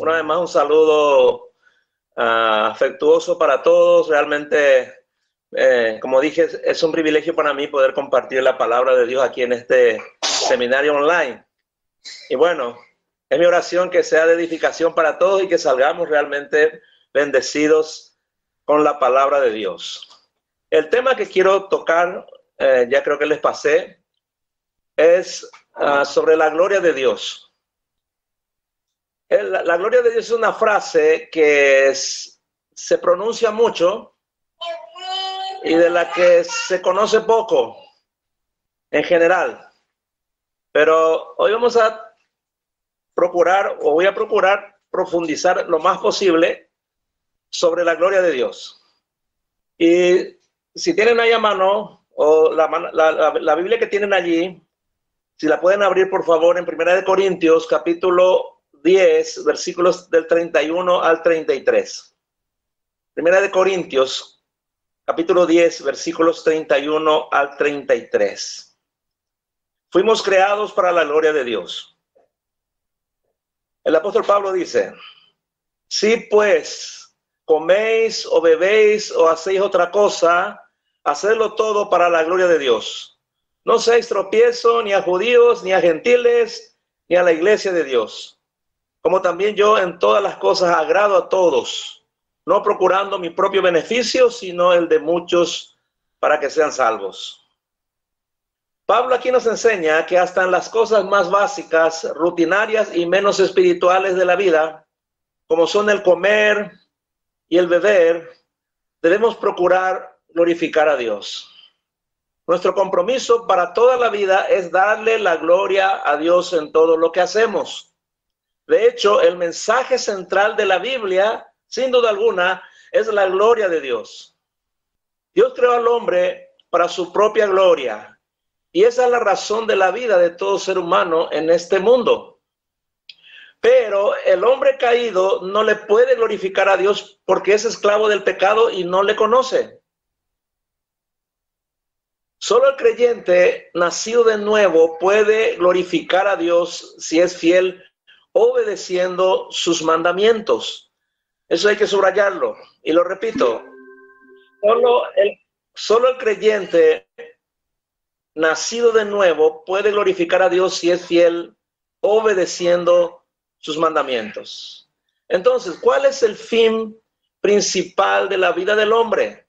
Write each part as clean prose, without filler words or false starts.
Una vez más, un saludo afectuoso para todos. Realmente, como dije, es un privilegio para mí poder compartir la palabra de Dios aquí en este seminario online. Y bueno, es mi oración que sea de edificación para todos y que salgamos realmente bendecidos con la palabra de Dios. El tema que quiero tocar, ya creo que les pasé, es sobre la gloria de Dios. La gloria de Dios es una frase que se pronuncia mucho y de la que se conoce poco en general. Pero hoy vamos a procurar, o voy a procurar profundizar lo más posible sobre la gloria de Dios. Y si tienen ahí a mano, o la Biblia que tienen allí, si la pueden abrir por favor en 1 Corintios capítulo 10, versículos del 31 al 33. 1 Corintios, capítulo 10, versículos 31 al 33. Fuimos creados para la gloria de Dios. El apóstol Pablo dice, si pues coméis o bebéis o hacéis otra cosa, hacedlo todo para la gloria de Dios. No seáis tropiezo ni a judíos, ni a gentiles, ni a la iglesia de Dios. Como también yo en todas las cosas agrado a todos, no procurando mi propio beneficio, sino el de muchos para que sean salvos. Pablo aquí nos enseña que hasta en las cosas más básicas, rutinarias y menos espirituales de la vida, como son el comer y el beber, debemos procurar glorificar a Dios. Nuestro compromiso para toda la vida es darle la gloria a Dios en todo lo que hacemos. De hecho, el mensaje central de la Biblia, sin duda alguna, es la gloria de Dios. Dios creó al hombre para su propia gloria, y esa es la razón de la vida de todo ser humano en este mundo. Pero el hombre caído no le puede glorificar a Dios porque es esclavo del pecado y no le conoce. Solo el creyente nacido de nuevo puede glorificar a Dios si es fiel obedeciendo sus mandamientos. Eso hay que subrayarlo. Y lo repito, solo el creyente nacido de nuevo puede glorificar a Dios si es fiel obedeciendo sus mandamientos. Entonces, ¿cuál es el fin principal de la vida del hombre?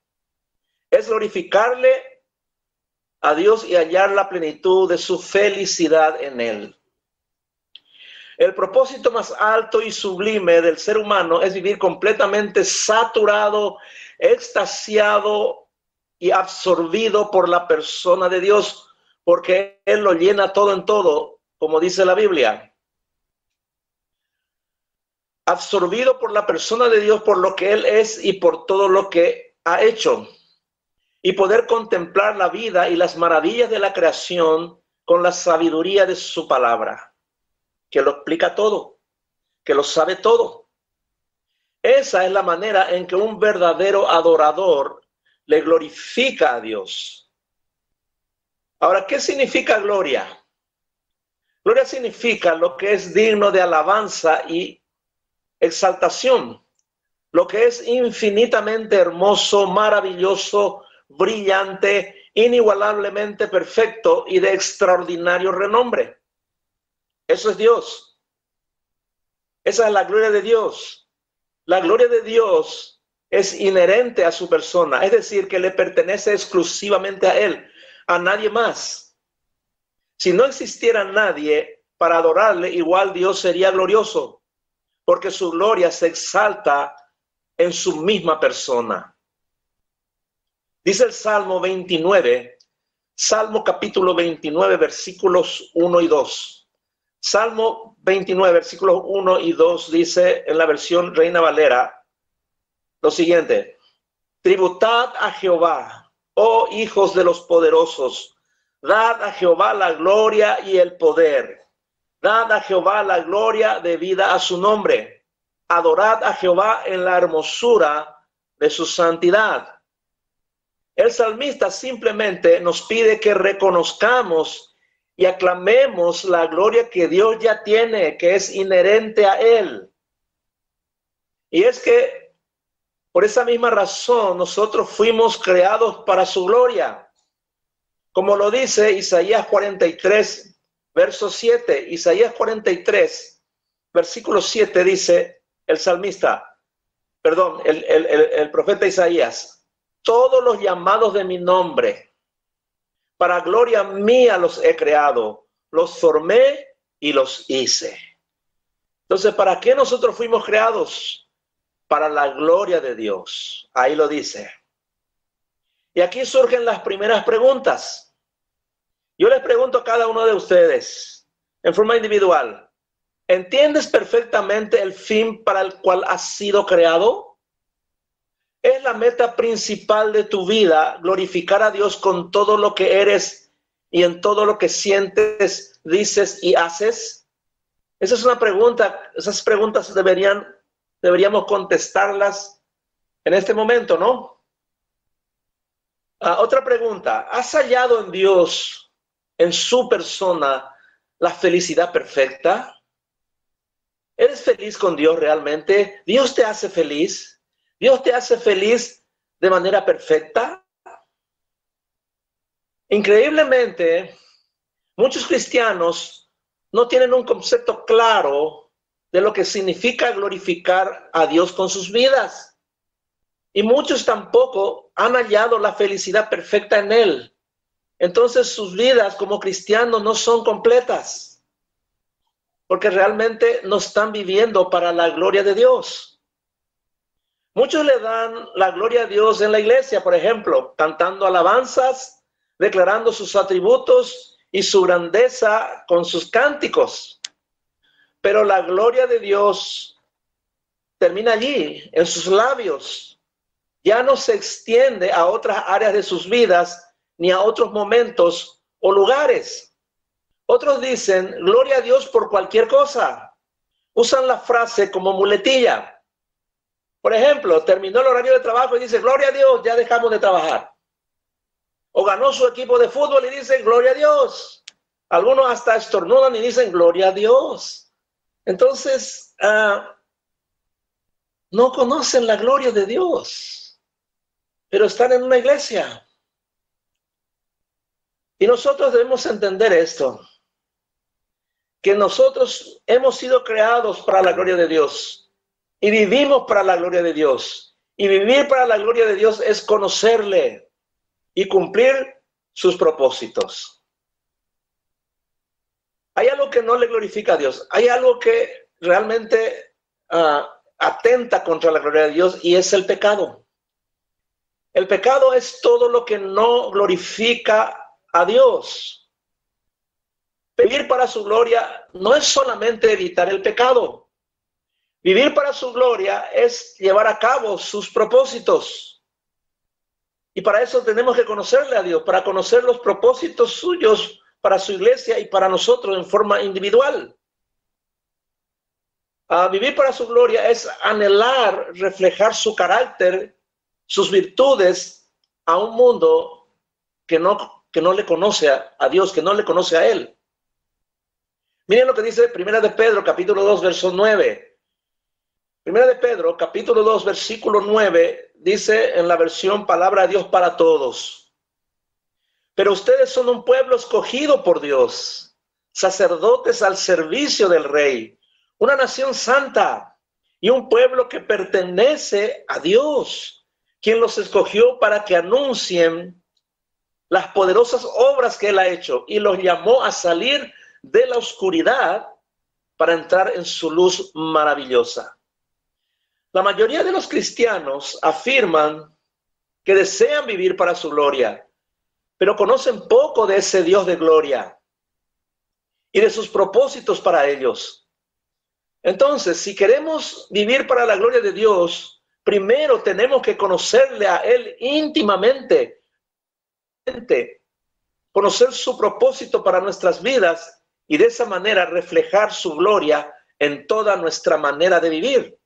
Es glorificarle a Dios y hallar la plenitud de su felicidad en Él. El propósito más alto y sublime del ser humano es vivir completamente saturado, extasiado y absorbido por la persona de Dios, porque Él lo llena todo en todo, como dice la Biblia. Absorbido por la persona de Dios, por lo que Él es y por todo lo que ha hecho. Y poder contemplar la vida y las maravillas de la creación con la sabiduría de su palabra, que lo explica todo, que lo sabe todo. Esa es la manera en que un verdadero adorador le glorifica a Dios. Ahora, ¿qué significa gloria? Gloria significa lo que es digno de alabanza y exaltación, lo que es infinitamente hermoso, maravilloso, brillante, inigualablemente perfecto y de extraordinario renombre. Eso es Dios. Esa es la gloria de Dios. La gloria de Dios es inherente a su persona, es decir, que le pertenece exclusivamente a Él, a nadie más. Si no existiera nadie para adorarle, igual Dios sería glorioso, porque su gloria se exalta en su misma persona. Dice el Salmo 29, Salmo capítulo 29, versículos 1 y 2. Salmo 29, versículos 1 y 2 dice en la versión Reina Valera lo siguiente: tributad a Jehová, oh hijos de los poderosos, dad a Jehová la gloria y el poder, dad a Jehová la gloria debida a su nombre, adorad a Jehová en la hermosura de su santidad. El salmista simplemente nos pide que reconozcamos y aclamemos la gloria que Dios ya tiene, que es inherente a Él. Y es que por esa misma razón nosotros fuimos creados para su gloria. Como lo dice Isaías 43, verso 7. Isaías 43, versículo 7 dice el salmista, perdón, el profeta Isaías: todos los llamados de mi nombre, para gloria mía los he creado, los formé y los hice. Entonces, ¿para qué nosotros fuimos creados? Para la gloria de Dios. Ahí lo dice. Y aquí surgen las primeras preguntas. Yo les pregunto a cada uno de ustedes, en forma individual: ¿entiendes perfectamente el fin para el cual has sido creado? ¿Es la meta principal de tu vida glorificar a Dios con todo lo que eres y en todo lo que sientes, dices y haces? Esa es una pregunta. Esas preguntas deberíamos contestarlas en este momento, ¿no? Otra pregunta: ¿has hallado en Dios, en su persona, la felicidad perfecta? ¿Eres feliz con Dios realmente? ¿Dios te hace feliz? ¿Dios te hace feliz de manera perfecta? Increíblemente, muchos cristianos no tienen un concepto claro de lo que significa glorificar a Dios con sus vidas. Y muchos tampoco han hallado la felicidad perfecta en Él. Entonces sus vidas como cristianos no son completas, porque realmente no están viviendo para la gloria de Dios. Muchos le dan la gloria a Dios en la iglesia, por ejemplo, cantando alabanzas, declarando sus atributos y su grandeza con sus cánticos. Pero la gloria de Dios termina allí, en sus labios. Ya no se extiende a otras áreas de sus vidas, ni a otros momentos o lugares. Otros dicen gloria a Dios por cualquier cosa. Usan la frase como muletilla. Por ejemplo, terminó el horario de trabajo y dice gloria a Dios, ya dejamos de trabajar. O ganó su equipo de fútbol y dicen gloria a Dios. Algunos hasta estornudan y dicen gloria a Dios. Entonces, no conocen la gloria de Dios, pero están en una iglesia. Y nosotros debemos entender esto, que nosotros hemos sido creados para la gloria de Dios y vivimos para la gloria de Dios. Y vivir para la gloria de Dios es conocerle y cumplir sus propósitos. Hay algo que no le glorifica a Dios. Hay algo que realmente atenta contra la gloria de Dios, y es el pecado. El pecado es todo lo que no glorifica a Dios. Vivir para su gloria no es solamente evitar el pecado. Vivir para su gloria es llevar a cabo sus propósitos. Y para eso tenemos que conocerle a Dios, para conocer los propósitos suyos para su iglesia y para nosotros en forma individual. Vivir para su gloria es anhelar reflejar su carácter, sus virtudes a un mundo que no le conoce a Dios, que no le conoce a Él. Miren lo que dice Primera de Pedro, capítulo 2, verso 9. Primera de Pedro, capítulo 2, versículo 9, dice en la versión Palabra de Dios para Todos: pero ustedes son un pueblo escogido por Dios, sacerdotes al servicio del Rey, una nación santa y un pueblo que pertenece a Dios, quien los escogió para que anuncien las poderosas obras que Él ha hecho y los llamó a salir de la oscuridad para entrar en su luz maravillosa. La mayoría de los cristianos afirman que desean vivir para su gloria, pero conocen poco de ese Dios de gloria y de sus propósitos para ellos. Entonces, si queremos vivir para la gloria de Dios, primero tenemos que conocerle a Él íntimamente, conocer su propósito para nuestras vidas y de esa manera reflejar su gloria en toda nuestra manera de vivir,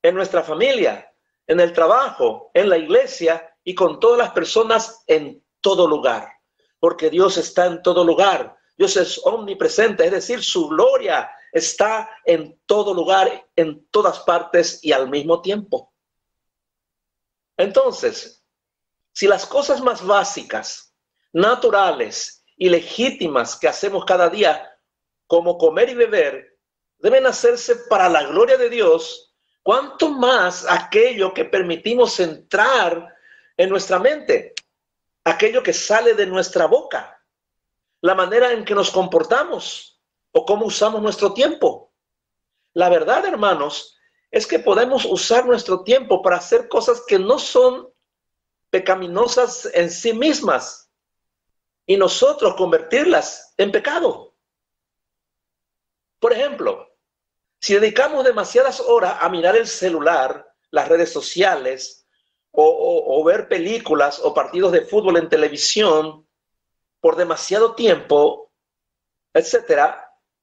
en nuestra familia, en el trabajo, en la iglesia y con todas las personas en todo lugar, porque Dios está en todo lugar. Dios es omnipresente, es decir, su gloria está en todo lugar, en todas partes y al mismo tiempo. Entonces, si las cosas más básicas, naturales y legítimas que hacemos cada día, como comer y beber, deben hacerse para la gloria de Dios, ¿cuánto más aquello que permitimos entrar en nuestra mente? Aquello que sale de nuestra boca, la manera en que nos comportamos o cómo usamos nuestro tiempo. La verdad, hermanos, es que podemos usar nuestro tiempo para hacer cosas que no son pecaminosas en sí mismas y nosotros convertirlas en pecado. Por ejemplo, si dedicamos demasiadas horas a mirar el celular, las redes sociales, o ver películas o partidos de fútbol en televisión por demasiado tiempo, etcétera,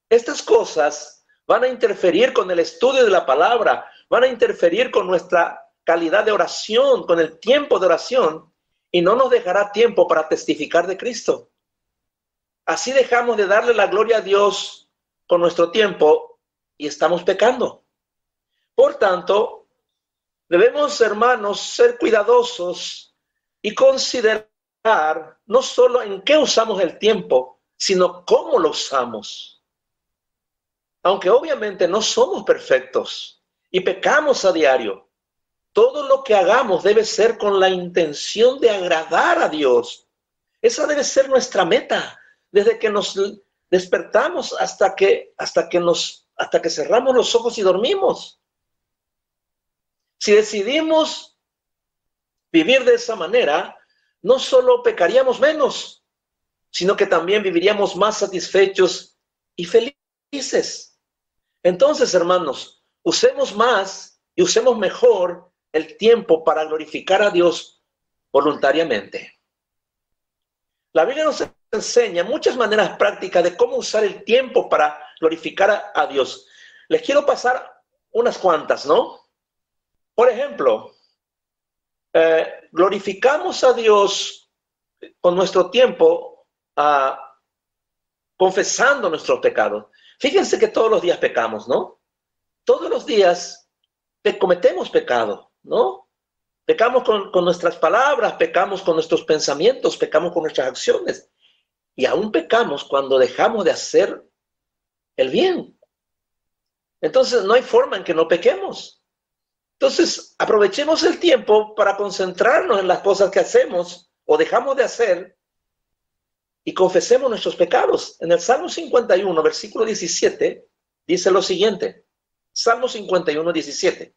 estas cosas van a interferir con el estudio de la palabra, van a interferir con nuestra calidad de oración, con el tiempo de oración, y no nos dejará tiempo para testificar de Cristo. Así dejamos de darle la gloria a Dios con nuestro tiempo y estamos pecando. Por tanto, debemos, hermanos, ser cuidadosos y considerar no solo en qué usamos el tiempo, sino cómo lo usamos. Aunque obviamente no somos perfectos y pecamos a diario, todo lo que hagamos debe ser con la intención de agradar a Dios. Esa debe ser nuestra meta, desde que nos despertamos hasta que cerramos los ojos y dormimos. Si decidimos vivir de esa manera, no solo pecaríamos menos, sino que también viviríamos más satisfechos y felices. Entonces, hermanos, usemos más y usemos mejor el tiempo para glorificar a Dios voluntariamente. La Biblia nos enseña muchas maneras prácticas de cómo usar el tiempo para glorificar a Dios. Les quiero pasar unas cuantas, ¿no? Por ejemplo, glorificamos a Dios con nuestro tiempo confesando nuestros pecados. Fíjense que todos los días pecamos, ¿no? Todos los días cometemos pecado, ¿no? Pecamos con nuestras palabras, pecamos con nuestros pensamientos, pecamos con nuestras acciones. Y aún pecamos cuando dejamos de hacer el bien. Entonces no hay forma en que no pequemos. Entonces aprovechemos el tiempo para concentrarnos en las cosas que hacemos o dejamos de hacer y confesemos nuestros pecados. En el Salmo 51, versículo 17, dice lo siguiente. Salmo 51, 17.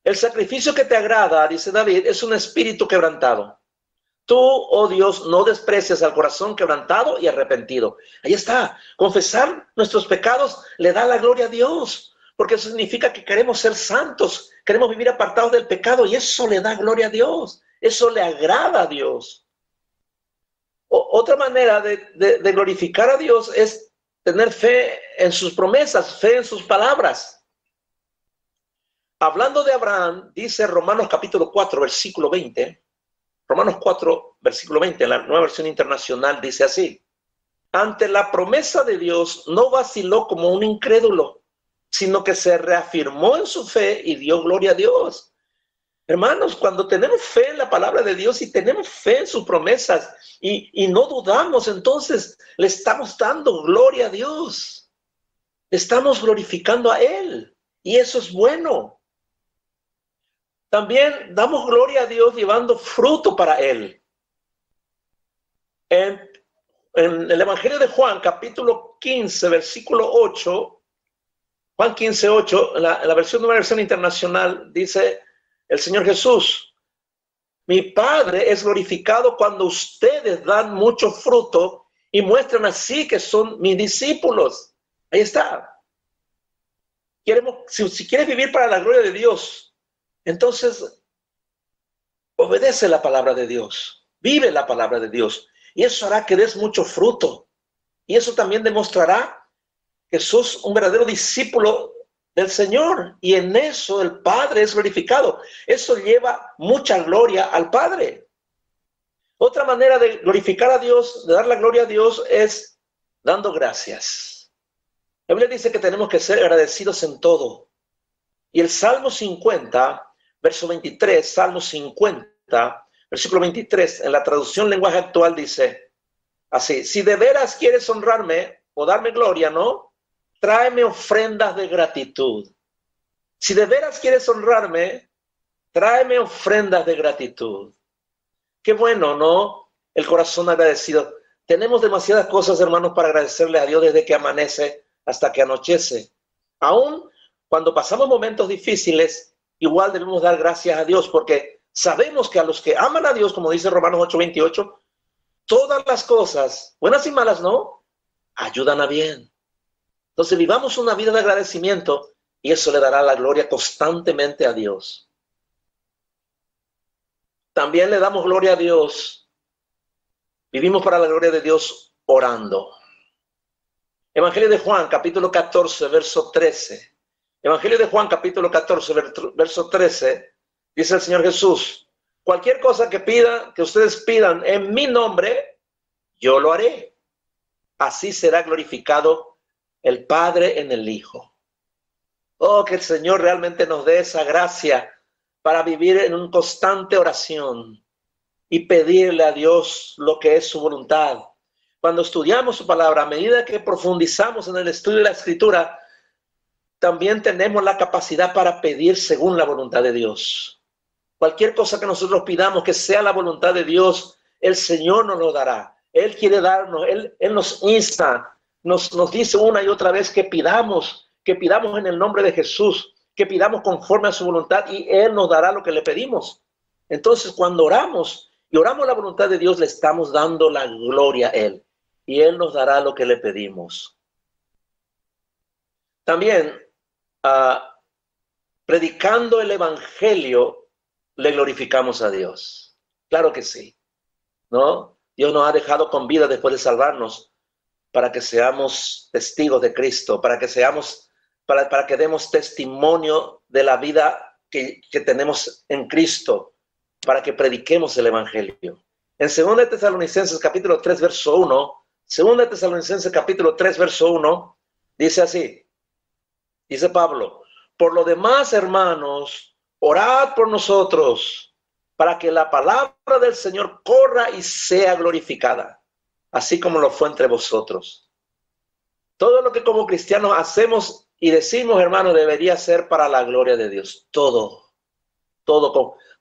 El sacrificio que te agrada, dice David, es un espíritu quebrantado. Tú, oh Dios, no desprecias al corazón quebrantado y arrepentido. Ahí está. Confesar nuestros pecados le da la gloria a Dios, porque eso significa que queremos ser santos, queremos vivir apartados del pecado y eso le da gloria a Dios. Eso le agrada a Dios. Otra manera de glorificar a Dios es tener fe en sus promesas, fe en sus palabras. Hablando de Abraham, dice Romanos capítulo 4, versículo 20. Romanos 4, versículo 20, en la Nueva Versión Internacional dice así. Ante la promesa de Dios no vaciló como un incrédulo, sino que se reafirmó en su fe y dio gloria a Dios. Hermanos, cuando tenemos fe en la palabra de Dios y tenemos fe en sus promesas y no dudamos, entonces le estamos dando gloria a Dios. Estamos glorificando a Él y eso es bueno. También damos gloria a Dios llevando fruto para Él. En el Evangelio de Juan, capítulo 15, versículo 8, Juan 15, 8, en la Nueva Versión Internacional, dice el Señor Jesús, mi Padre es glorificado cuando ustedes dan mucho fruto y muestran así que son mis discípulos. Ahí está. Si quieres vivir para la gloria de Dios, entonces obedece la palabra de Dios, vive la palabra de Dios y eso hará que des mucho fruto y eso también demostrará que sos un verdadero discípulo del Señor y en eso el Padre es glorificado. Eso lleva mucha gloria al Padre. Otra manera de glorificar a Dios, de dar la gloria a Dios es dando gracias. La Biblia dice que tenemos que ser agradecidos en todo. Y el Salmo 50, verso 23, Salmo 50, versículo 23, en la traducción lenguaje actual dice así: si de veras quieres honrarme o darme gloria, ¿no? Tráeme ofrendas de gratitud. Si de veras quieres honrarme, tráeme ofrendas de gratitud. Qué bueno, ¿no? El corazón agradecido. Tenemos demasiadas cosas, hermanos, para agradecerle a Dios desde que amanece hasta que anochece. Aún cuando pasamos momentos difíciles, igual debemos dar gracias a Dios, porque sabemos que a los que aman a Dios, como dice Romanos 8:28, todas las cosas, buenas y malas, ¿no?, ayudan a bien. Entonces vivamos una vida de agradecimiento y eso le dará la gloria constantemente a Dios. También le damos gloria a Dios. Vivimos para la gloria de Dios orando. Evangelio de Juan, capítulo 14, verso 13. Evangelio de Juan, capítulo 14, verso 13, dice el Señor Jesús: cualquier cosa que ustedes pidan en mi nombre, yo lo haré. Así será glorificado el Padre en el Hijo. Oh, que el Señor realmente nos dé esa gracia para vivir en una constante oración y pedirle a Dios lo que es su voluntad. Cuando estudiamos su palabra, a medida que profundizamos en el estudio de la Escritura, también tenemos la capacidad para pedir según la voluntad de Dios. Cualquier cosa que nosotros pidamos que sea la voluntad de Dios, el Señor nos lo dará. Él quiere darnos, Él nos insta, nos dice una y otra vez que pidamos en el nombre de Jesús, que pidamos conforme a su voluntad y Él nos dará lo que le pedimos. Entonces, cuando oramos y oramos la voluntad de Dios, le estamos dando la gloria a Él y Él nos dará lo que le pedimos. También, predicando el Evangelio, le glorificamos a Dios. Claro que sí, ¿no? Dios nos ha dejado con vida después de salvarnos para que seamos testigos de Cristo, para que demos testimonio de la vida que tenemos en Cristo, para que prediquemos el Evangelio. En 2 Tesalonicenses capítulo 3, verso 1, 2 Tesalonicenses capítulo 3, verso 1, dice así, dice Pablo: por lo demás, hermanos, orad por nosotros, para que la palabra del Señor corra y sea glorificada, así como lo fue entre vosotros. Todo lo que como cristianos hacemos y decimos, hermanos, debería ser para la gloria de Dios. Todo,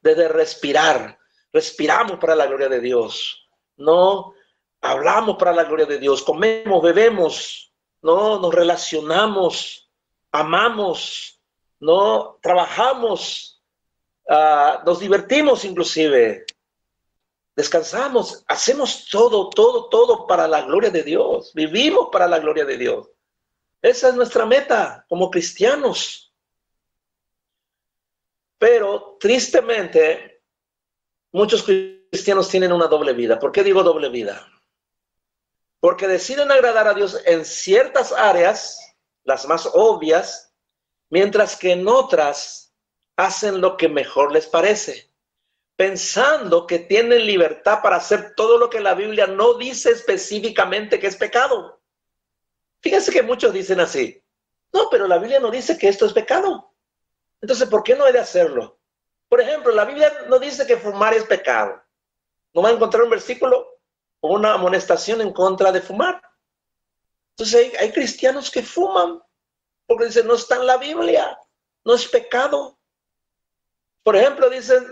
desde respiramos para la gloria de Dios. No hablamos para la gloria de Dios, comemos, bebemos, no nos relacionamos, amamos, no trabajamos, nos divertimos inclusive, descansamos, hacemos todo para la gloria de Dios, vivimos para la gloria de Dios. Esa es nuestra meta como cristianos. Pero tristemente, muchos cristianos tienen una doble vida. ¿Por qué digo doble vida? Porque deciden agradar a Dios en ciertas áreas, las más obvias, mientras que en otras hacen lo que mejor les parece, pensando que tienen libertad para hacer todo lo que la Biblia no dice específicamente que es pecado. Fíjense que muchos dicen así: no, pero la Biblia no dice que esto es pecado. Entonces, ¿por qué no he de hacerlo? Por ejemplo, la Biblia no dice que fumar es pecado. No va a encontrar un versículo o una amonestación en contra de fumar. Entonces, hay cristianos que fuman porque dicen, no está en la Biblia, no es pecado. Por ejemplo, dicen,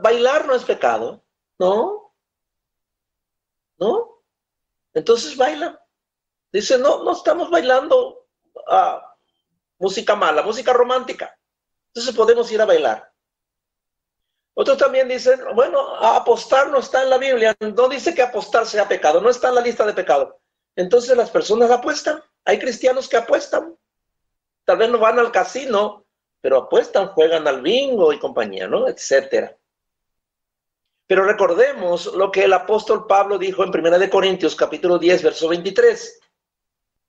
bailar no es pecado. No. Entonces bailan. Dicen, no estamos bailando música mala, música romántica. Entonces podemos ir a bailar. Otros también dicen, bueno, apostar no está en la Biblia. No dice que apostar sea pecado, no está en la lista de pecado. Entonces las personas apuestan. Hay cristianos que apuestan. Tal vez no van al casino, pero apuestan, juegan al bingo y compañía, ¿no? Etcétera. Pero recordemos lo que el apóstol Pablo dijo en 1 Corintios capítulo 10, verso 23.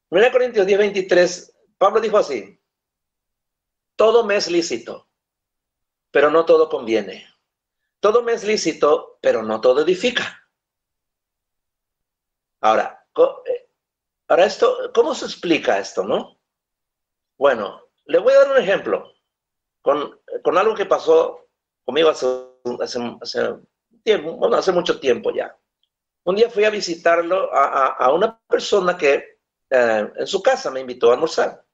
1 Corintios 10, 23, Pablo dijo así: todo me es lícito, pero no todo conviene. Todo me es lícito, pero no todo edifica. Ahora esto, ¿cómo se explica esto, no? Bueno, le voy a dar un ejemplo con algo que pasó conmigo hace mucho tiempo ya. Un día fui a visitarlo a una persona que en su casa me invitó a almorzar.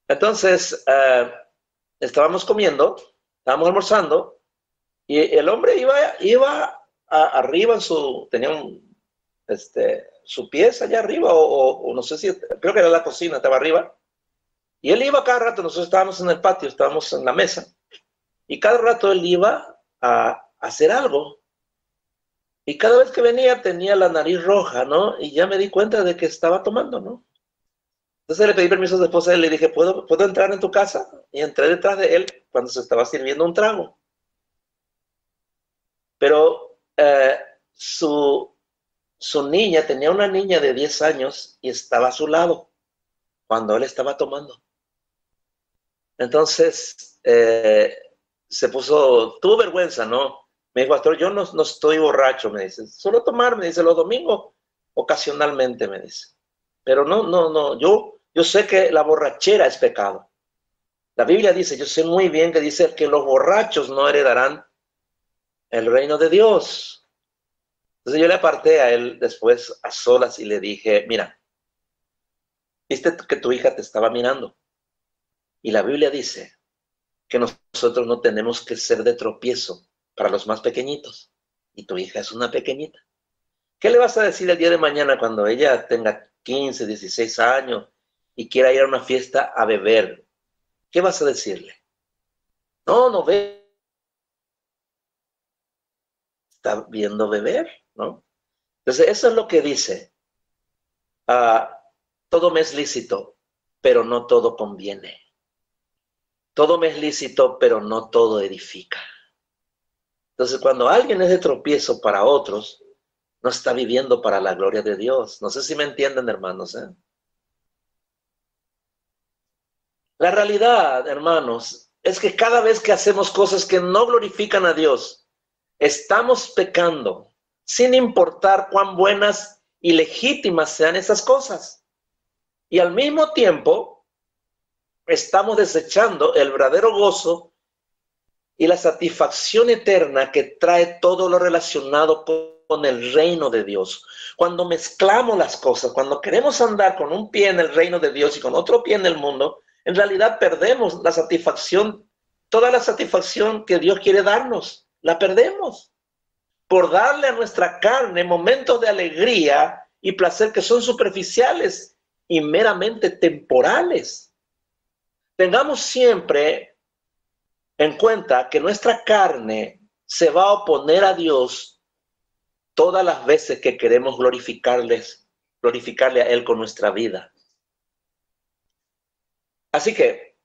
Entonces, estábamos almorzando, y el hombre iba arriba tenía su pieza allá arriba, o no sé si, creo que era la cocina, estaba arriba. Y él iba cada rato, nosotros estábamos en el patio, estábamos en la mesa, y cada rato él iba a hacer algo. Y cada vez que venía tenía la nariz roja, ¿no? Y ya me di cuenta de que estaba tomando, ¿no? Entonces le pedí permiso a su esposa y le dije, ¿puedo entrar en tu casa? Y entré detrás de él cuando se estaba sirviendo un trago. Pero su niña, tenía una niña de 10 años y estaba a su lado cuando él estaba tomando. Entonces tuvo vergüenza, ¿no? Me dijo, pastor, yo no estoy borracho, me dice. Solo tomar, me dice, los domingos, ocasionalmente, me dice. Pero no, yo sé que la borrachera es pecado. La Biblia dice, yo sé muy bien que dice que los borrachos no heredarán el reino de Dios. Entonces yo le aparté a él después a solas y le dije, mira, viste que tu hija te estaba mirando. Y la Biblia dice que nosotros no tenemos que ser de tropiezo para los más pequeñitos. Y tu hija es una pequeñita. ¿Qué le vas a decir el día de mañana cuando ella tenga 15, 16 años y quiera ir a una fiesta a beber? ¿Qué vas a decirle? No ve, está viendo beber, ¿no? Entonces, eso es lo que dice. Todo me es lícito, pero no todo conviene. Todo me es lícito, pero no todo edifica. Entonces, cuando alguien es de tropiezo para otros, no está viviendo para la gloria de Dios. No sé si me entienden, hermanos, ¿eh? La realidad, hermanos, es que cada vez que hacemos cosas que no glorifican a Dios, estamos pecando, sin importar cuán buenas y legítimas sean esas cosas. Y al mismo tiempo, estamos desechando el verdadero gozo y la satisfacción eterna que trae todo lo relacionado con el reino de Dios. Cuando mezclamos las cosas, cuando queremos andar con un pie en el reino de Dios y con otro pie en el mundo, en realidad perdemos la satisfacción, toda la satisfacción que Dios quiere darnos, la perdemos por darle a nuestra carne momentos de alegría y placer que son superficiales y meramente temporales. Tengamos siempre en cuenta que nuestra carne se va a oponer a Dios todas las veces que queremos glorificarle a Él con nuestra vida. Así que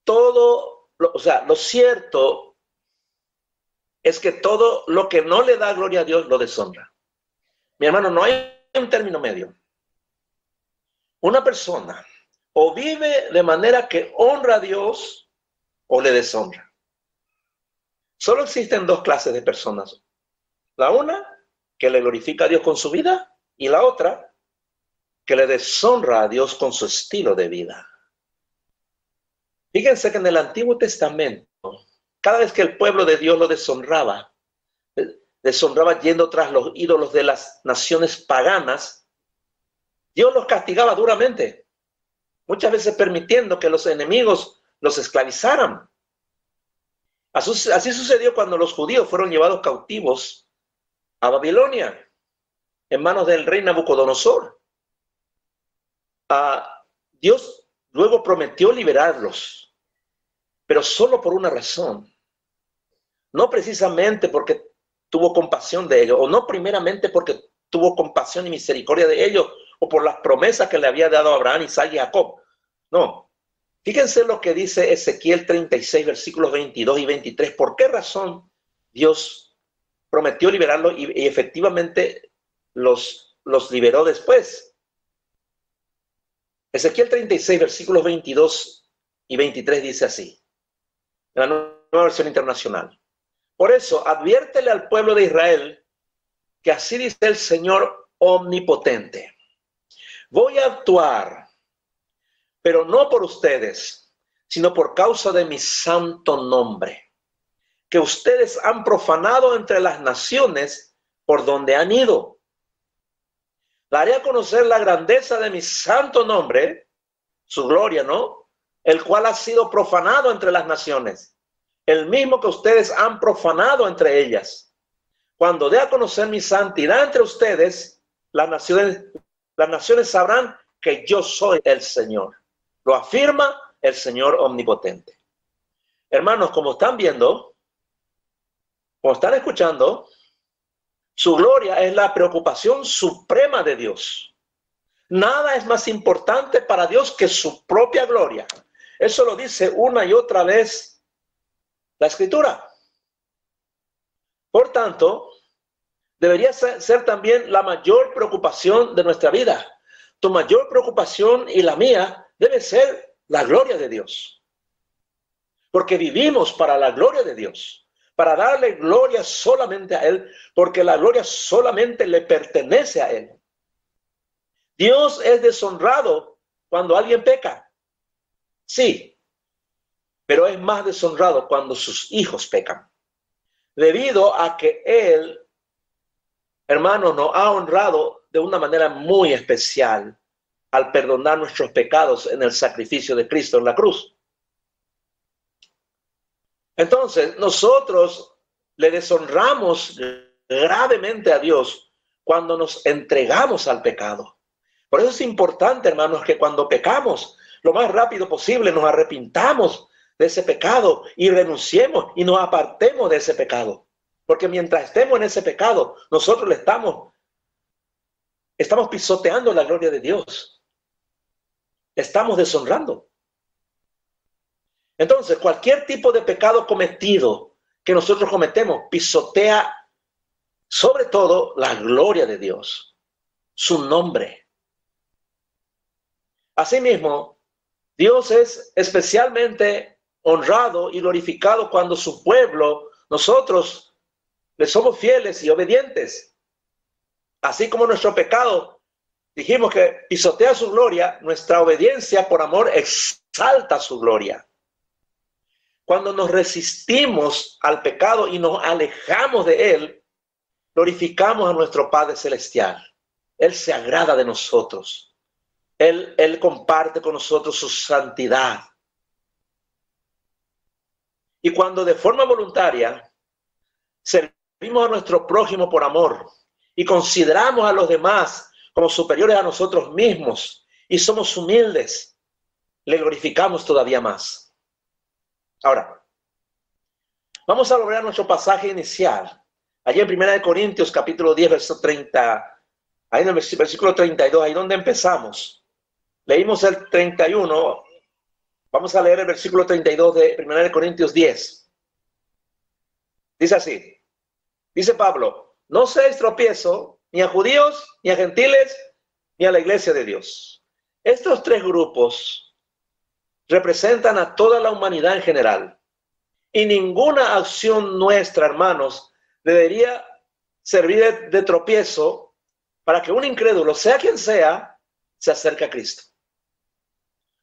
lo cierto es que todo lo que no le da gloria a Dios lo deshonra. Mi hermano, no hay un término medio. Una persona o vive de manera que honra a Dios o le deshonra. Solo existen dos clases de personas. La una, que le glorifica a Dios con su vida, y la otra, que le deshonra a Dios con su estilo de vida. Fíjense que en el Antiguo Testamento, cada vez que el pueblo de Dios lo deshonraba yendo tras los ídolos de las naciones paganas, Dios los castigaba duramente, muchas veces permitiendo que los enemigos los esclavizaran. Así sucedió cuando los judíos fueron llevados cautivos a Babilonia, en manos del rey Nabucodonosor. Dios luego prometió liberarlos, pero solo por una razón. No precisamente porque tuvo compasión de ellos, o no primeramente porque tuvo compasión y misericordia de ellos, o por las promesas que le había dado a Abraham, Isaac y Jacob. No. Fíjense lo que dice Ezequiel 36, versículos 22 y 23. ¿Por qué razón Dios prometió liberarlos y efectivamente los liberó después? Ezequiel 36, versículos 22 y 23 dice así, en la Nueva Versión Internacional. Por eso, adviértele al pueblo de Israel que así dice el Señor omnipotente. Voy a actuar pero no por ustedes, sino por causa de mi santo nombre, que ustedes han profanado entre las naciones por donde han ido. Daré a conocer la grandeza de mi santo nombre, su gloria, ¿no? El cual ha sido profanado entre las naciones, el mismo que ustedes han profanado entre ellas. Cuando dé a conocer mi santidad entre ustedes, las naciones sabrán que yo soy el Señor. Lo afirma el Señor omnipotente. Hermanos, como están viendo, como están escuchando, su gloria es la preocupación suprema de Dios. Nada es más importante para Dios que su propia gloria. Eso lo dice una y otra vez la Escritura. Por tanto, debería ser también la mayor preocupación de nuestra vida. Tu mayor preocupación y la mía debe ser la gloria de Dios. Porque vivimos para la gloria de Dios, para darle gloria solamente a Él, porque la gloria solamente le pertenece a Él. Dios es deshonrado cuando alguien peca. Sí, pero es más deshonrado cuando sus hijos pecan. Debido a que Él, hermano, nos ha honrado de una manera muy especial al perdonar nuestros pecados en el sacrificio de Cristo en la cruz. Entonces, nosotros le deshonramos gravemente a Dios cuando nos entregamos al pecado. Por eso es importante, hermanos, que cuando pecamos, lo más rápido posible nos arrepintamos de ese pecado y renunciemos y nos apartemos de ese pecado. Porque mientras estemos en ese pecado, nosotros le estamos pisoteando la gloria de Dios. Estamos deshonrando. Entonces, cualquier tipo de pecado cometido que nosotros cometemos pisotea sobre todo la gloria de Dios, su nombre. Asimismo, Dios es especialmente honrado y glorificado cuando su pueblo, nosotros, le somos fieles y obedientes. Así como nuestro pecado, dijimos que pisotea su gloria, nuestra obediencia por amor exalta su gloria. Cuando nos resistimos al pecado y nos alejamos de él, glorificamos a nuestro Padre Celestial. Él se agrada de nosotros. Él comparte con nosotros su santidad. Y cuando de forma voluntaria servimos a nuestro prójimo por amor y consideramos a los demás como superiores a nosotros mismos y somos humildes, le glorificamos todavía más. Ahora, vamos a volver a nuestro pasaje inicial. Allí en 1 Corintios capítulo 10, verso 30, ahí en el versículo 32, ahí donde empezamos. Leímos el 31, vamos a leer el versículo 32 de 1 Corintios 10. Dice así, dice Pablo, no seáis tropiezo ni a judíos, ni a gentiles, ni a la iglesia de Dios. Estos tres grupos representan a toda la humanidad en general. Y ninguna acción nuestra, hermanos, debería servir de tropiezo para que un incrédulo, sea quien sea, se acerque a Cristo.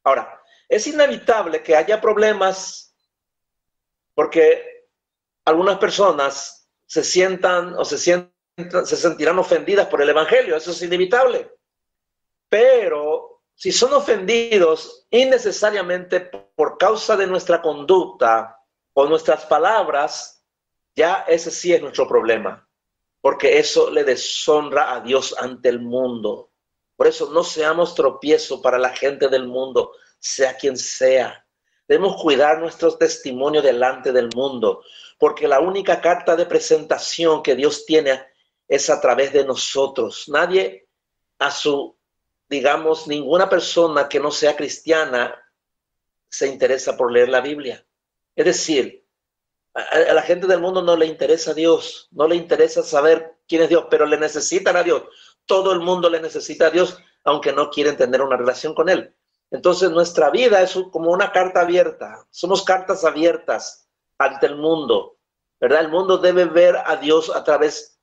Ahora, es inevitable que haya problemas porque algunas personas se sentirán ofendidas por el evangelio. Eso es inevitable. Pero si son ofendidos innecesariamente por causa de nuestra conducta o nuestras palabras, ya ese sí es nuestro problema, porque eso le deshonra a Dios ante el mundo. Por eso no seamos tropiezo para la gente del mundo, sea quien sea. Debemos cuidar nuestro testimonio delante del mundo, porque la única carta de presentación que Dios tiene es a través de nosotros. Nadie ninguna persona que no sea cristiana se interesa por leer la Biblia. Es decir, a la gente del mundo no le interesa a Dios, no le interesa saber quién es Dios, pero le necesitan a Dios. Todo el mundo le necesita a Dios, aunque no quieren tener una relación con Él. Entonces nuestra vida es como una carta abierta. Somos cartas abiertas ante el mundo, ¿verdad? El mundo debe ver a Dios a través,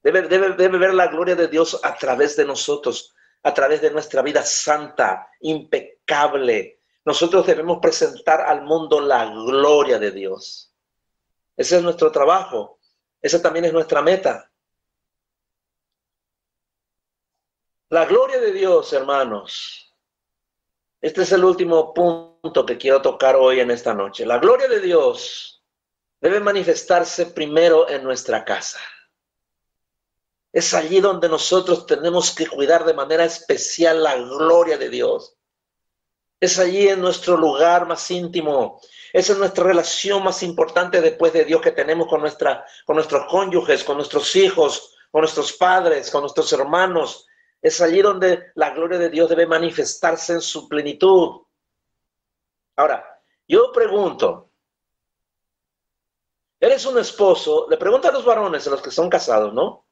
debe ver la gloria de Dios a través de nosotros, a través de nuestra vida santa, impecable impecable. Nosotros debemos presentar al mundo la gloria de Dios. Ese es nuestro trabajo. Esa también es nuestra meta. La gloria de Dios, hermanos. Este es el último punto que quiero tocar hoy en esta noche. La gloria de Dios debe manifestarse primero en nuestra casa. Es allí donde nosotros tenemos que cuidar de manera especial la gloria de Dios. Es allí en nuestro lugar más íntimo. Esa es nuestra relación más importante después de Dios que tenemos con nuestros cónyuges, con nuestros hijos, con nuestros padres, con nuestros hermanos. Es allí donde la gloria de Dios debe manifestarse en su plenitud. Ahora, yo pregunto, ¿eres un esposo? Le pregunto a los varones, a los que son casados, ¿no?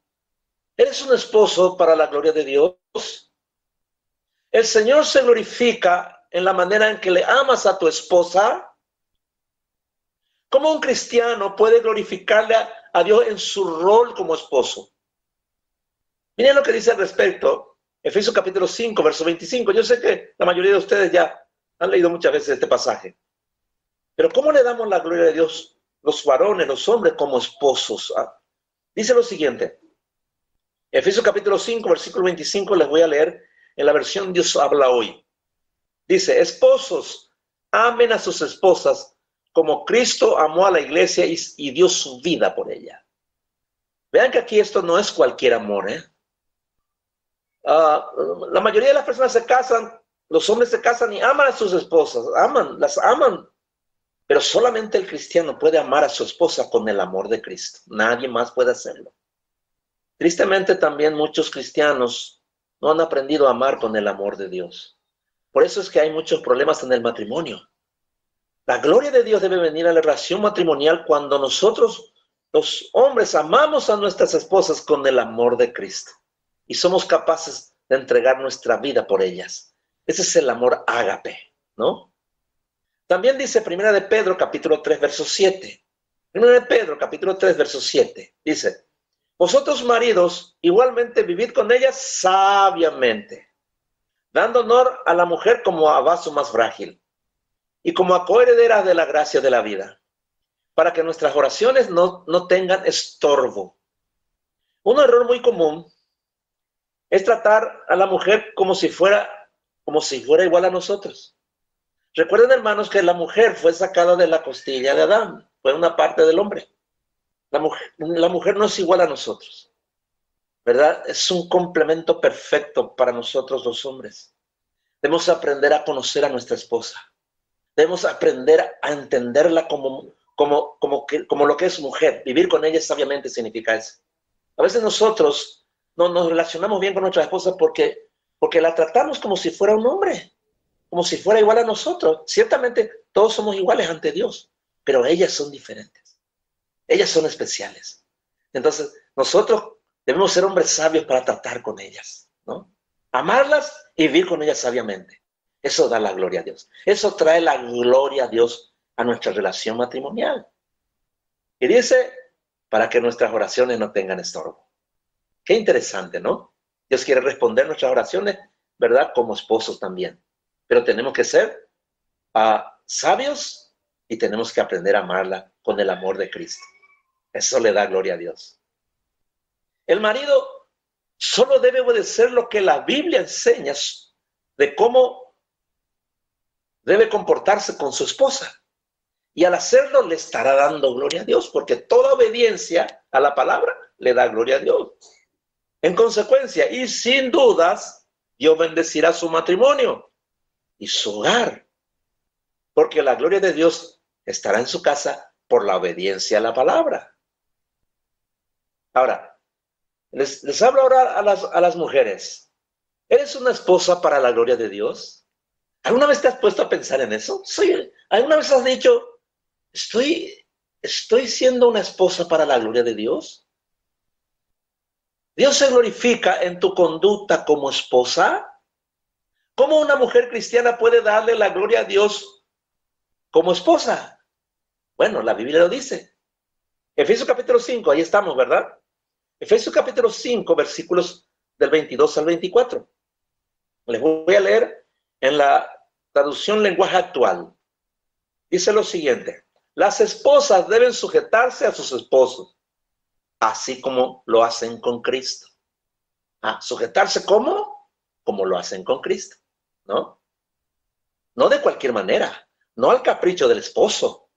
¿Eres un esposo para la gloria de Dios? ¿El Señor se glorifica en la manera en que le amas a tu esposa? ¿Cómo un cristiano puede glorificarle a Dios en su rol como esposo? Miren lo que dice al respecto, Efesios capítulo 5, verso 25. Yo sé que la mayoría de ustedes ya han leído muchas veces este pasaje. Pero ¿cómo le damos la gloria de Dios, los varones, los hombres, como esposos? Dice lo siguiente. Efesios capítulo 5, versículo 25, les voy a leer en la versión Dios habla hoy. Dice, esposos, amen a sus esposas como Cristo amó a la iglesia y dio su vida por ella. Vean que aquí esto no es cualquier amor, ¿eh? La mayoría de las personas se casan, los hombres se casan y aman a sus esposas, las aman. Pero solamente el cristiano puede amar a su esposa con el amor de Cristo. Nadie más puede hacerlo. Tristemente también muchos cristianos no han aprendido a amar con el amor de Dios. Por eso es que hay muchos problemas en el matrimonio. La gloria de Dios debe venir a la relación matrimonial cuando nosotros, los hombres, amamos a nuestras esposas con el amor de Cristo. Y somos capaces de entregar nuestra vida por ellas. Ese es el amor ágape, ¿no? También dice 1 de Pedro, capítulo 3, verso 7. 1 de Pedro, capítulo 3, verso 7. Dice, vosotros maridos, igualmente vivid con ellas sabiamente, dando honor a la mujer como a vaso más frágil y como a coherederas de la gracia de la vida, para que nuestras oraciones no tengan estorbo. Un error muy común es tratar a la mujer como si fuera igual a nosotros. Recuerden, hermanos, que la mujer fue sacada de la costilla de Adán, fue una parte del hombre. La mujer no es igual a nosotros, ¿verdad? Es un complemento perfecto para nosotros los hombres. Debemos aprender a conocer a nuestra esposa. Debemos aprender a entenderla como lo que es mujer. Vivir con ella sabiamente significa eso. A veces nosotros no nos relacionamos bien con nuestra esposa porque la tratamos como si fuera un hombre, como si fuera igual a nosotros. Ciertamente todos somos iguales ante Dios, pero ellas son diferentes. Ellas son especiales. Entonces, nosotros debemos ser hombres sabios para tratar con ellas, ¿no? Amarlas y vivir con ellas sabiamente. Eso da la gloria a Dios. Eso trae la gloria a Dios a nuestra relación matrimonial. Y dice, para que nuestras oraciones no tengan estorbo. Qué interesante, ¿no? Dios quiere responder nuestras oraciones, ¿verdad? Como esposos también. Pero tenemos que ser sabios y tenemos que aprender a amarla con el amor de Cristo. Eso le da gloria a Dios. El marido solo debe obedecer lo que la Biblia enseña de cómo debe comportarse con su esposa. Y al hacerlo le estará dando gloria a Dios, porque toda obediencia a la palabra le da gloria a Dios. En consecuencia, y sin dudas, Dios bendecirá su matrimonio y su hogar, porque la gloria de Dios estará en su casa por la obediencia a la palabra. Ahora, les hablo ahora a las mujeres. ¿Eres una esposa para la gloria de Dios? ¿Alguna vez te has puesto a pensar en eso? ¿Alguna vez has dicho, estoy siendo una esposa para la gloria de Dios? ¿Dios se glorifica en tu conducta como esposa? ¿Cómo una mujer cristiana puede darle la gloria a Dios como esposa? Bueno, la Biblia lo dice. Efesios capítulo 5, ahí estamos, ¿verdad? Efesios capítulo 5, versículos del 22 al 24. Les voy a leer en la traducción lenguaje actual, dice lo siguiente: las esposas deben sujetarse a sus esposos, así como lo hacen con Cristo. ¿Sujetarse cómo? Como lo hacen con Cristo, ¿no? No de cualquier manera, no al capricho del esposo,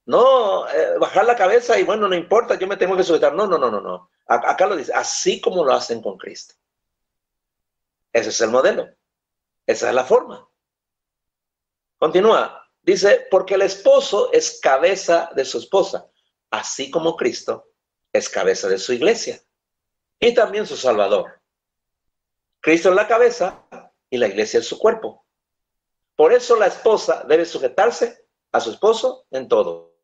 no bajar la cabeza y bueno, no importa, yo me tengo que sujetar. No, no, no, no, no. Acá lo dice, así como lo hacen con Cristo. Ese es el modelo, esa es la forma. Continúa, dice, porque el esposo es cabeza de su esposa, así como Cristo es cabeza de su iglesia y también su Salvador. Cristo es la cabeza y la iglesia es su cuerpo. Por eso la esposa debe sujetarse a su esposo en todo.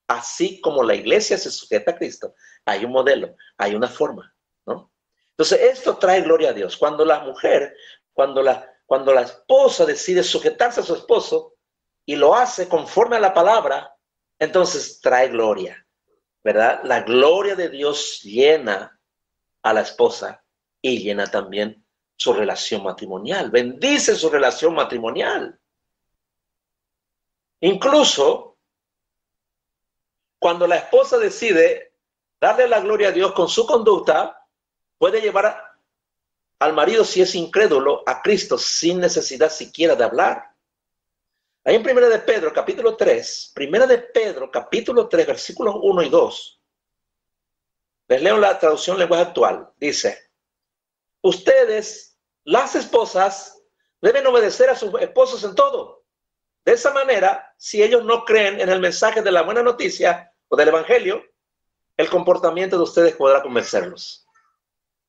Así como la iglesia se sujeta a Cristo, hay un modelo, hay una forma, ¿no? Entonces, esto trae gloria a Dios. Cuando la mujer, cuando la esposa decide sujetarse a su esposo y lo hace conforme a la palabra, entonces trae gloria, ¿verdad? La gloria de Dios llena a la esposa y llena también su relación matrimonial. Bendice su relación matrimonial. Incluso cuando la esposa decide darle la gloria a Dios con su conducta, puede llevar al marido, si es incrédulo, a Cristo sin necesidad siquiera de hablar. Ahí en 1 de Pedro, capítulo 3, 1 de Pedro, capítulo 3, versículos 1 y 2. Les leo la traducción lenguaje actual. Dice, ustedes, las esposas, deben obedecer a sus esposos en todo. De esa manera, si ellos no creen en el mensaje de la buena noticia o del evangelio, el comportamiento de ustedes podrá convencerlos.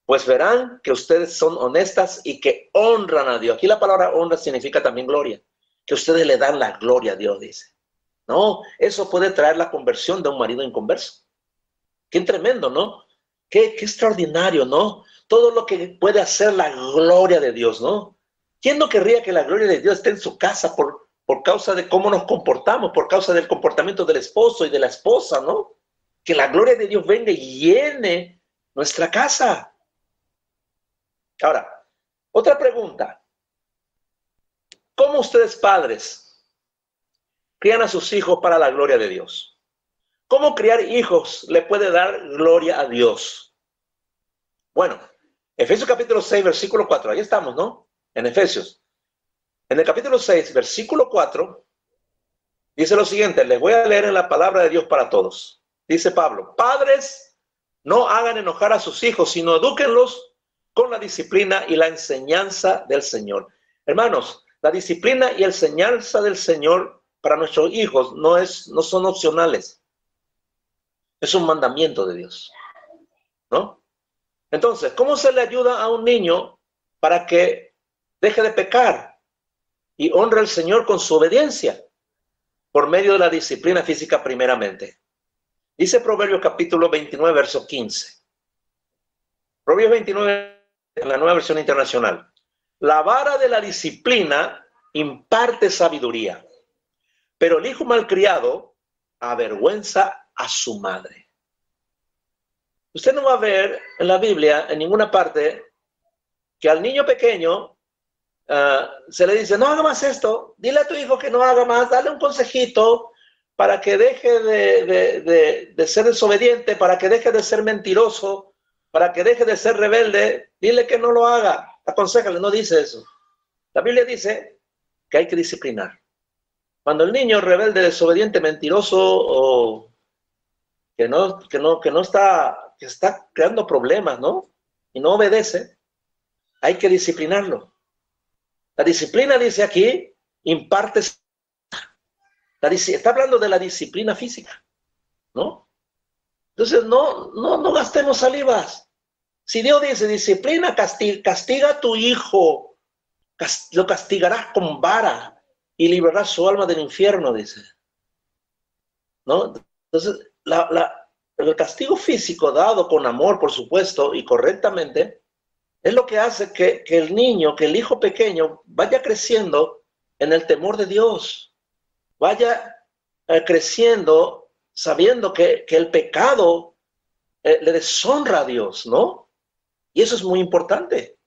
Pues verán que ustedes son honestas y que honran a Dios. Aquí la palabra honra significa también gloria. Que ustedes le dan la gloria a Dios, dice. No, eso puede traer la conversión de un marido inconverso. Qué tremendo, ¿no? Qué extraordinario, ¿no? Todo lo que puede hacer la gloria de Dios, ¿no? ¿Quién no querría que la gloria de Dios esté en su casa por causa de cómo nos comportamos, por causa del comportamiento del esposo y de la esposa, ¿no? Que la gloria de Dios venga y llene nuestra casa. Ahora, otra pregunta. ¿Cómo ustedes, padres, crían a sus hijos para la gloria de Dios? ¿Cómo criar hijos le puede dar gloria a Dios? Bueno, Efesios capítulo 6, versículo 4. Ahí estamos, ¿no? En Efesios. En el capítulo 6, versículo 4, dice lo siguiente. Les voy a leer en la palabra de Dios para todos. Dice Pablo, padres, no hagan enojar a sus hijos, sino edúquenlos con la disciplina y la enseñanza del Señor. Hermanos, la disciplina y la enseñanza del Señor para nuestros hijos no son opcionales. Es un mandamiento de Dios, ¿no? Entonces, ¿cómo se le ayuda a un niño para que deje de pecar y honre al Señor con su obediencia? Por medio de la disciplina física primeramente. Dice Proverbios capítulo 29, verso 15. Proverbios 29, en la Nueva Versión Internacional. La vara de la disciplina imparte sabiduría, pero el hijo malcriado avergüenza a su madre. Usted no va a ver en la Biblia, en ninguna parte, que al niño pequeño se le dice, no haga más esto, dile a tu hijo que no haga más, dale un consejito para que deje de ser desobediente, para que deje de ser mentiroso, para que deje de ser rebelde, dile que no lo haga, aconséjale, no dice eso. La Biblia dice que hay que disciplinar. Cuando el niño rebelde, desobediente, mentiroso o que está creando problemas, ¿no? Y no obedece, hay que disciplinarlo. La disciplina, dice aquí, imparte. Está hablando de la disciplina física, ¿no? Entonces, no gastemos salivas. Si Dios dice disciplina, castiga a tu hijo, lo castigarás con vara y librarás su alma del infierno, dice. ¿No? Entonces, el castigo físico dado con amor, por supuesto, y correctamente, es lo que hace que el niño, que el hijo pequeño vaya creciendo en el temor de Dios, vaya creciendo sabiendo que el pecado le deshonra a Dios, ¿no? Y eso es muy importante.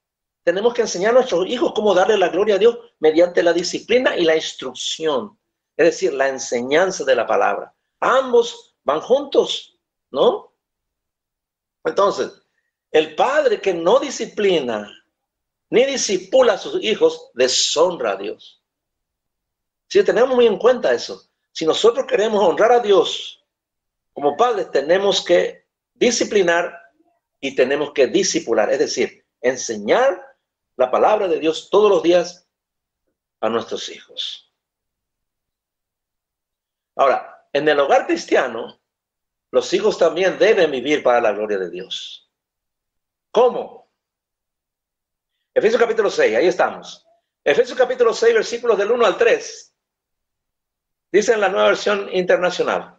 tenemos que enseñar a nuestros hijos cómo darle la gloria a Dios mediante la disciplina y la instrucción, es decir, la enseñanza de la palabra. Ambos van juntos, ¿no? Entonces, el padre que no disciplina ni disipula a sus hijos deshonra a Dios. Si tenemos muy en cuenta eso, si nosotros queremos honrar a Dios como padres, tenemos que disciplinar y tenemos que discipular, es decir, enseñar la palabra de Dios todos los días a nuestros hijos. Ahora, en el hogar cristiano, los hijos también deben vivir para la gloria de Dios. ¿Cómo? Efesios capítulo 6, ahí estamos. Efesios capítulo 6, versículos del 1 al 3. Dice en la Nueva Versión Internacional: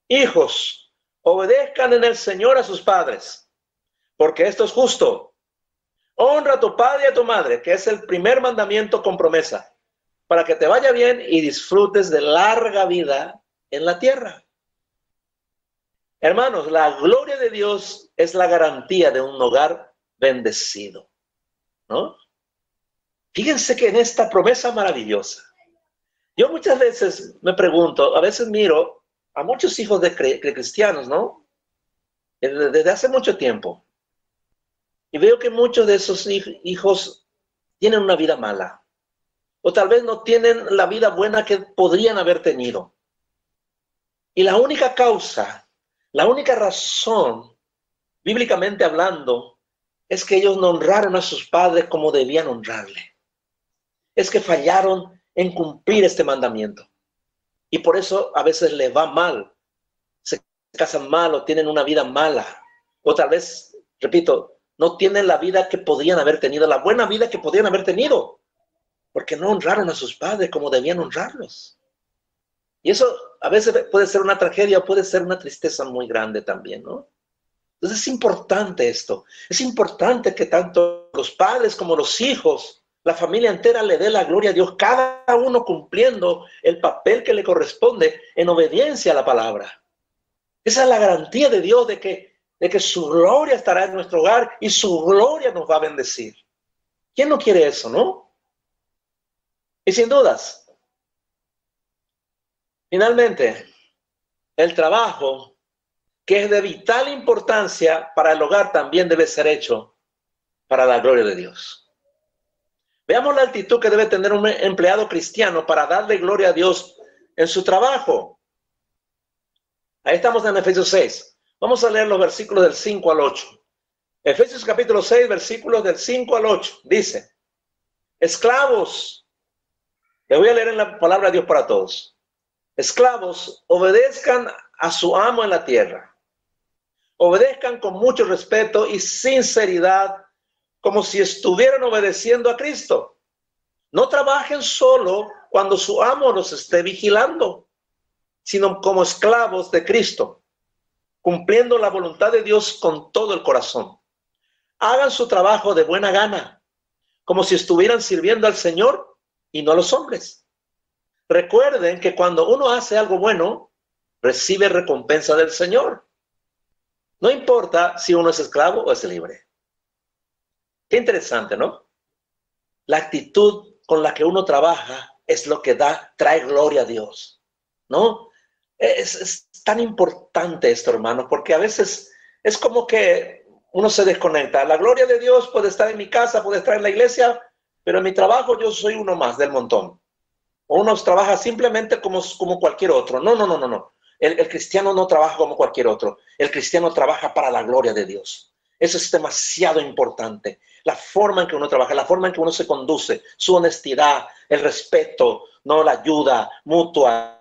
hijos, obedezcan en el Señor a sus padres, porque esto es justo. Honra a tu padre y a tu madre, que es el primer mandamiento con promesa, para que te vaya bien y disfrutes de larga vida en la tierra. Hermanos, la gloria de Dios es la garantía de un hogar bendecido, ¿no? Fíjense que en esta promesa maravillosa, yo muchas veces me pregunto, a veces miro a muchos hijos de cristianos, ¿no? Desde hace mucho tiempo. Y veo que muchos de esos hijos tienen una vida mala. O tal vez no tienen la vida buena que podrían haber tenido. Y la única causa, la única razón, bíblicamente hablando, es que ellos no honraron a sus padres como debían honrarle. Es que fallaron en cumplir este mandamiento. Y por eso a veces les va mal. Se casan mal o tienen una vida mala. O tal vez, repito, no tienen la vida que podían haber tenido, la buena vida que podían haber tenido, porque no honraron a sus padres como debían honrarlos. Y eso a veces puede ser una tragedia o puede ser una tristeza muy grande también, ¿no? Entonces es importante esto. Es importante que tanto los padres como los hijos, la familia entera le dé la gloria a Dios, cada uno cumpliendo el papel que le corresponde en obediencia a la palabra. Esa es la garantía de Dios de que su gloria estará en nuestro hogar y su gloria nos va a bendecir. ¿Quién no quiere eso, no? Y sin dudas, finalmente, el trabajo, que es de vital importancia para el hogar, también debe ser hecho para la gloria de Dios. Veamos la actitud que debe tener un empleado cristiano para darle gloria a Dios en su trabajo. Ahí estamos en Efesios 6. Vamos a leer los versículos del 5 al 8. Efesios capítulo 6, versículos del 5 al 8. Dice: esclavos, le voy a leer en la palabra de Dios para todos. Esclavos, obedezcan a su amo en la tierra. Obedezcan con mucho respeto y sinceridad, como si estuvieran obedeciendo a Cristo. No trabajen solo cuando su amo los esté vigilando, sino como esclavos de Cristo, cumpliendo la voluntad de Dios con todo el corazón. Hagan su trabajo de buena gana, como si estuvieran sirviendo al Señor y no a los hombres. Recuerden que cuando uno hace algo bueno, recibe recompensa del Señor. No importa si uno es esclavo o es libre. Qué interesante, ¿no? La actitud con la que uno trabaja es lo que trae gloria a Dios, ¿no? Es tan importante esto, hermano, porque a veces es como que uno se desconecta. La gloria de Dios puede estar en mi casa, puede estar en la iglesia, pero en mi trabajo yo soy uno más del montón. O uno trabaja simplemente como cualquier otro. No. El cristiano no trabaja como cualquier otro. El cristiano trabaja para la gloria de Dios. Eso es demasiado importante. La forma en que uno trabaja, la forma en que uno se conduce, su honestidad, el respeto, no la ayuda mutua,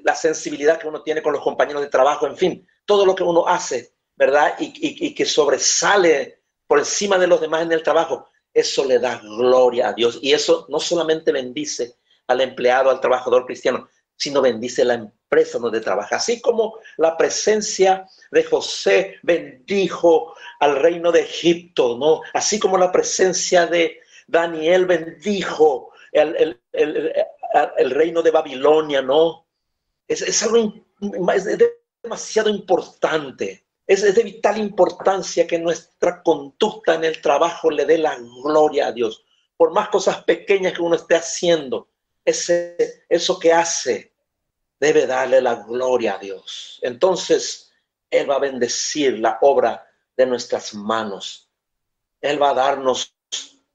la sensibilidad que uno tiene con los compañeros de trabajo, en fin, todo lo que uno hace, ¿verdad? Y que sobresale por encima de los demás en el trabajo, eso le da gloria a Dios. Y eso no solamente bendice al empleado, al trabajador cristiano, sino bendice la empresa donde trabaja. Así como la presencia de José bendijo al reino de Egipto, ¿no? Así como la presencia de Daniel bendijo el reino de Babilonia, ¿no? Es algo es demasiado importante Es de vital importancia que nuestra conducta en el trabajo le dé la gloria a Dios. Por más cosas pequeñas que uno esté haciendo, eso que hace debe darle la gloria a Dios. Entonces, Él va a bendecir la obra de nuestras manos. Él va a darnos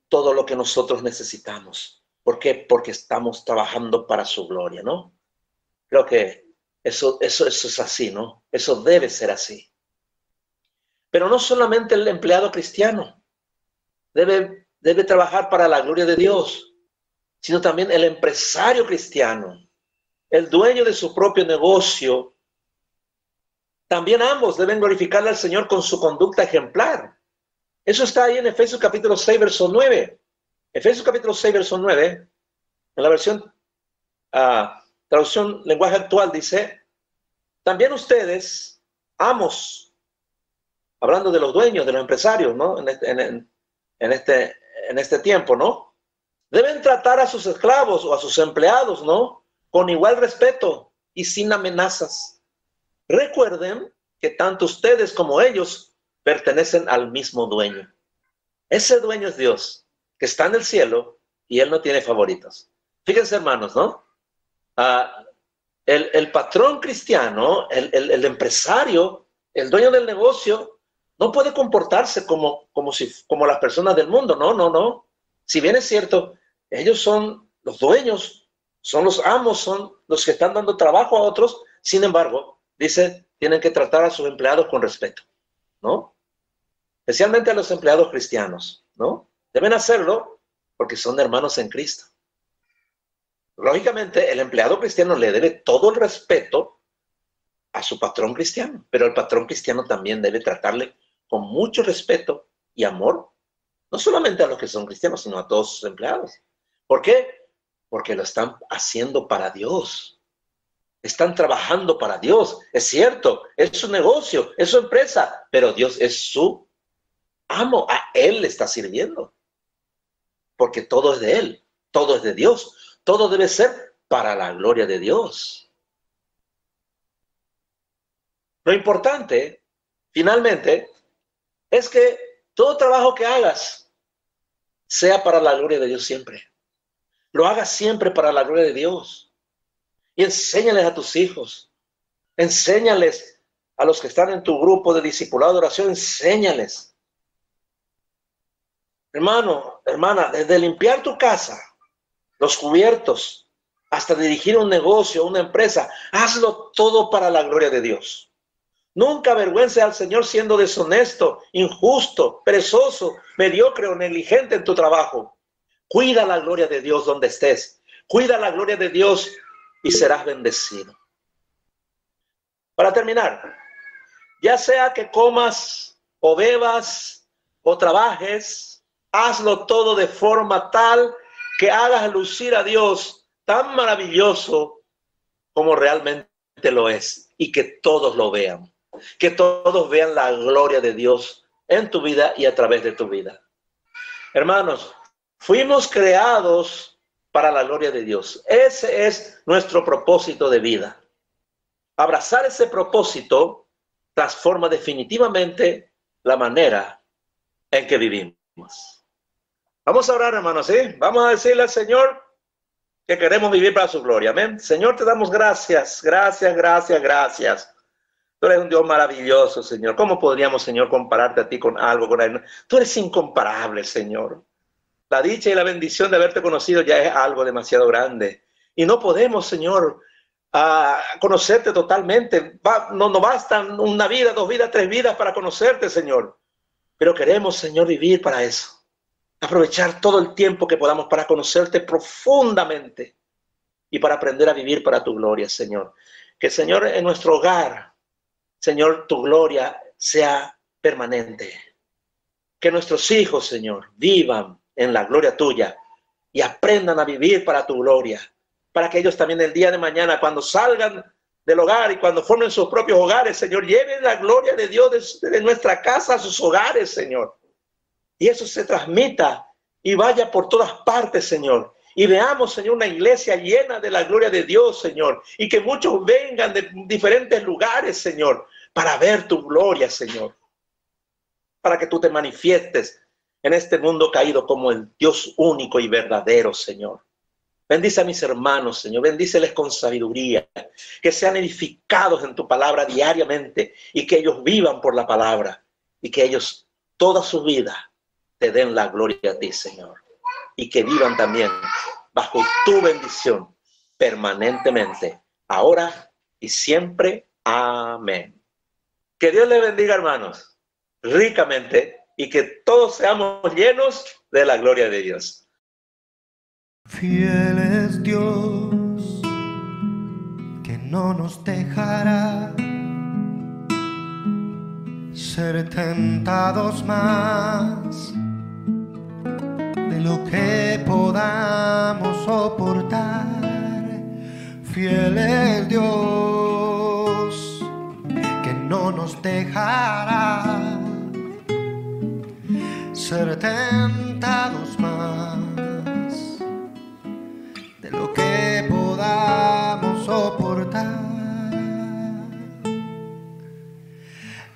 todo lo que nosotros necesitamos. ¿Por qué? Porque estamos trabajando para su gloria, ¿no? Creo que eso es así, ¿no? Eso debe ser así. Pero no solamente el empleado cristiano debe trabajar para la gloria de Dios, sino también el empresario cristiano, el dueño de su propio negocio. También ambos deben glorificarle al Señor con su conducta ejemplar. Eso está ahí en Efesios capítulo 6, verso 9. Efesios capítulo 6, verso 9, en la versión traducción lenguaje actual, dice: también ustedes, amos, hablando de los dueños, de los empresarios, ¿no? En este tiempo, ¿no? Deben tratar a sus esclavos o a sus empleados, ¿no? Con igual respeto y sin amenazas. Recuerden que tanto ustedes como ellos pertenecen al mismo dueño. Ese dueño es Dios, que está en el cielo, y Él no tiene favoritos. Fíjense, hermanos, ¿no? El patrón cristiano, el empresario, el dueño del negocio, no puede comportarse como las personas del mundo. No. Si bien es cierto, ellos son los dueños, son los amos, son los que están dando trabajo a otros. Sin embargo, dice, tienen que tratar a sus empleados con respeto, ¿no? Especialmente a los empleados cristianos, ¿no? Deben hacerlo porque son hermanos en Cristo. Lógicamente, el empleado cristiano le debe todo el respeto a su patrón cristiano, pero el patrón cristiano también debe tratarle con mucho respeto y amor, no solamente a los que son cristianos, sino a todos sus empleados. ¿Por qué? Porque lo están haciendo para Dios. Están trabajando para Dios. Es cierto, es su negocio, es su empresa, pero Dios es su amo. A Él le está sirviendo. Porque todo es de Él, todo es de Dios. Todo debe ser para la gloria de Dios. Lo importante, finalmente, es que todo trabajo que hagas sea para la gloria de Dios siempre. Lo hagas siempre para la gloria de Dios. Y enséñales a tus hijos. Enséñales a los que están en tu grupo de discipulado de oración. Enséñales. Hermano, hermana, desde limpiar tu casa, los cubiertos, hasta dirigir un negocio, una empresa, hazlo todo para la gloria de Dios. Nunca avergüences al Señor siendo deshonesto, injusto, perezoso, mediocre o negligente en tu trabajo. Cuida la gloria de Dios donde estés. Cuida la gloria de Dios y serás bendecido. Para terminar, ya sea que comas o bebas o trabajes, hazlo todo de forma tal que hagas lucir a Dios tan maravilloso como realmente lo es, y que todos lo vean. Que todos vean la gloria de Dios en tu vida y a través de tu vida. Hermanos, fuimos creados para la gloria de Dios. Ese es nuestro propósito de vida. Abrazar ese propósito transforma definitivamente la manera en que vivimos. Vamos a orar, hermanos, ¿sí? Vamos a decirle al Señor que queremos vivir para su gloria. Amén. Señor, te damos gracias, gracias, gracias, gracias. Tú eres un Dios maravilloso, Señor. ¿Cómo podríamos, Señor, compararte a ti con algo, con él? Tú eres incomparable, Señor. La dicha y la bendición de haberte conocido ya es algo demasiado grande. Y no podemos, Señor, conocerte totalmente. No bastan una vida, 2 vidas, 3 vidas para conocerte, Señor. Pero queremos, Señor, vivir para eso. Aprovechar todo el tiempo que podamos para conocerte profundamente y para aprender a vivir para tu gloria, Señor. Que, Señor, en nuestro hogar, Señor, tu gloria sea permanente. Que nuestros hijos, Señor, vivan en la gloria tuya y aprendan a vivir para tu gloria. Para que ellos también el día de mañana, cuando salgan del hogar y cuando formen sus propios hogares, Señor, lleven la gloria de Dios de nuestra casa a sus hogares, Señor. Y eso se transmita y vaya por todas partes, Señor. Y veamos, Señor, una iglesia llena de la gloria de Dios, Señor. Y que muchos vengan de diferentes lugares, Señor, para ver tu gloria, Señor, para que tú te manifiestes en este mundo caído como el Dios único y verdadero, Señor. Bendice a mis hermanos, Señor, bendíceles con sabiduría, que sean edificados en tu palabra diariamente y que ellos vivan por la palabra y que ellos toda su vida te den la gloria a ti, Señor, y que vivan también bajo tu bendición permanentemente, ahora y siempre. Amén. Que Dios les bendiga, hermanos, ricamente, y que todos seamos llenos de la gloria de Dios. Fiel es Dios, que no nos dejará ser tentados más de lo que podamos soportar. Fiel es Dios, que no nos dejará ser tentados más de lo que podamos soportar.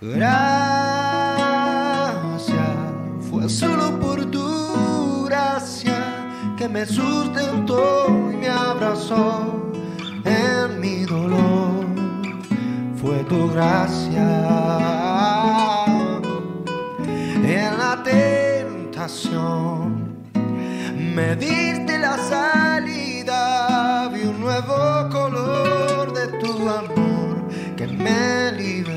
Gracias, fue solo por tu gracia que me sustentó y me abrazó en mi dolor. Fue tu gracia en la tentación, me diste la salida, vi un nuevo color de tu amor que me liberó.